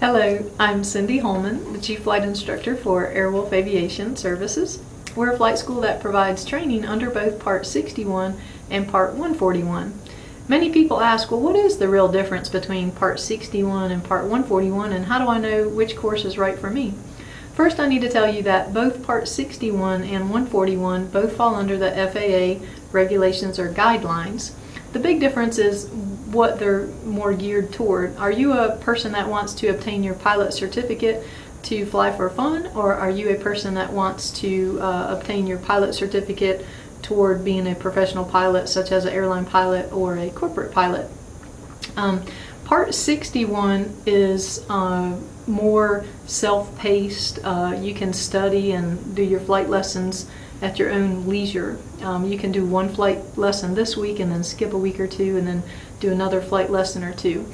Hello, I'm Cyndy Hollman, the Chief Flight Instructor for Airwolf Aviation Services. We're a flight school that provides training under both Part 61 and Part 141. Many people ask, well, what is the real difference between Part 61 and Part 141, and how do I know which course is right for me? First, I need to tell you that both Part 61 and 141 both fall under the FAA regulations or guidelines. The big difference is what they're more geared toward. Are you a person that wants to obtain your pilot certificate to fly for fun, or are you a person that wants to obtain your pilot certificate toward being a professional pilot, such as an airline pilot or a corporate pilot? Part 61 is more self-paced. You can study and do your flight lessons at your own leisure. You can do one flight lesson this week and then skip a week or two and then do another flight lesson or two.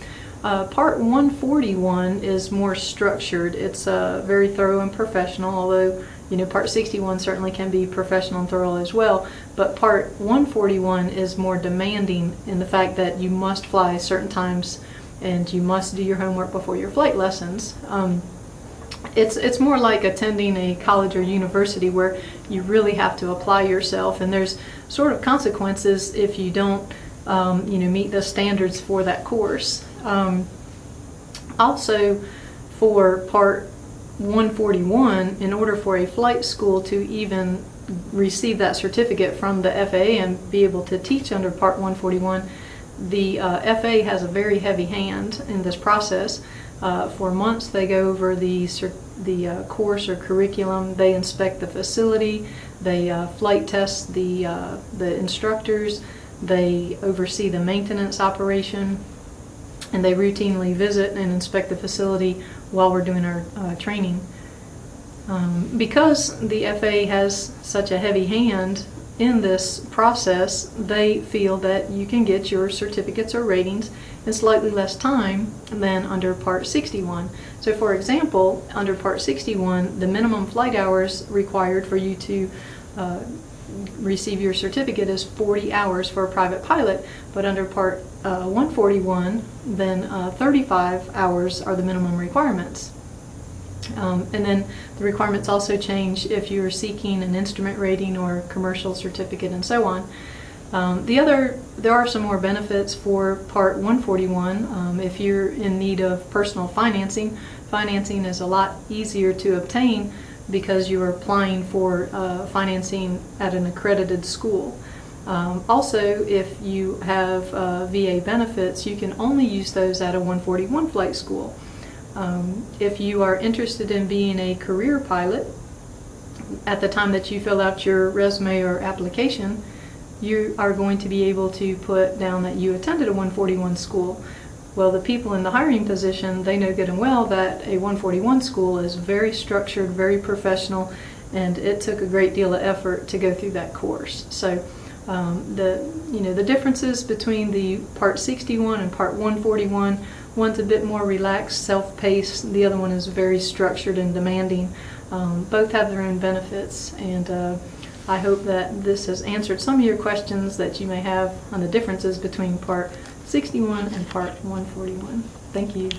Part 141 is more structured. It's very thorough and professional, although Part 61 certainly can be professional and thorough as well, but Part 141 is more demanding in the fact that you must fly certain times and you must do your homework before your flight lessons. It's more like attending a college or university where you really have to apply yourself, and there's sort of consequences if you don't meet the standards for that course. Also, for Part 141, in order for a flight school to even receive that certificate from the FAA and be able to teach under Part 141, the FAA has a very heavy hand in this process. For months they go over the course or curriculum. They inspect the facility, they flight test the instructors, they oversee the maintenance operation, and they routinely visit and inspect the facility while we're doing our training. Because the FAA has such a heavy hand in this process, they feel that you can get your certificates or ratings in slightly less time than under Part 61. So for example, under Part 61, the minimum flight hours required for you to receive your certificate is 40 hours for a private pilot, but under Part 141, then 35 hours are the minimum requirements. And then the requirements also change if you're seeking an instrument rating or commercial certificate and so on. There are some more benefits for Part 141. If you're in need of personal financing, financing is a lot easier to obtain because you are applying for financing at an accredited school. Also, if you have VA benefits, you can only use those at a 141 flight school. If you are interested in being a career pilot, at the time that you fill out your resume or application, you are going to be able to put down that you attended a 141 school. Well, the people in the hiring position, they know good and well that a 141 school is very structured, very professional, and it took a great deal of effort to go through that course. So the differences between the Part 61 and Part 141, one's a bit more relaxed, self-paced, the other one is very structured and demanding. Both have their own benefits, and I hope that this has answered some of your questions that you may have on the differences between Part 61 and Part 141. Thank you.